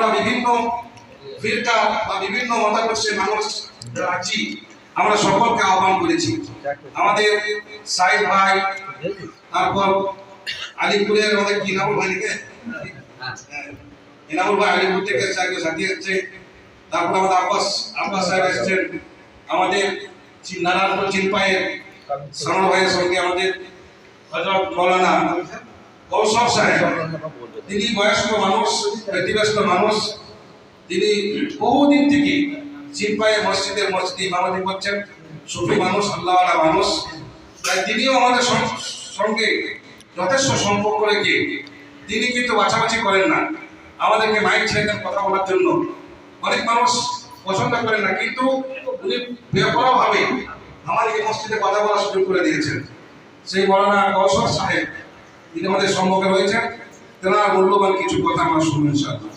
আমরা বিভিন্ন ফিরকা বা বিভিন্ন মতাদর্শের মানুষ যারা আছি আমরা সকলকে আহ্বান করেছি। আমাদের সাইদ ভাই, তারপর আলিপুরের আমাদের কি নাম ভাই নাকি এনামুল ভাই আলিপুর থেকে সাথী হচ্ছে, তারপর আমাদের আব্বাস সাহেব এসেছেন, আমাদের নারায়ণপুর চিনপায়ের সানা ভাইয়ের সঙ্গে আমাদের হযরত মাওলানা কৌশল সাহেব, তিনি বয়স্ক মানুষ, ব্যতিব্যস্ত মানুষ, তিনি বহুদিন থেকে চিনপায়ে মসজিদের ইমামতি করছেন, সুফি মানুষ, আল্লাহওয়ালা মানুষ, তাই তিনিও আমাদের সঙ্গে যথেষ্ট সম্পর্ক রেখে তিনি কিন্তু বাছাবাছি করেন না, আমাদেরকে মাইক ছেড়ে কথা বলার জন্য। অনেক মানুষ পছন্দ করেন না, কিন্তু উনি বেপরোয়াভাবে আমাদেরকে মসজিদে কথা বলার সুযোগ করে দিয়েছেন। সেই মাওলানা কৌশল সাহেব তিনি আমাদের সম্মুখে রয়েছেন, তেনার মূল্যবান কিছু কথা আমরা শুনবো ইনশাআল্লাহ।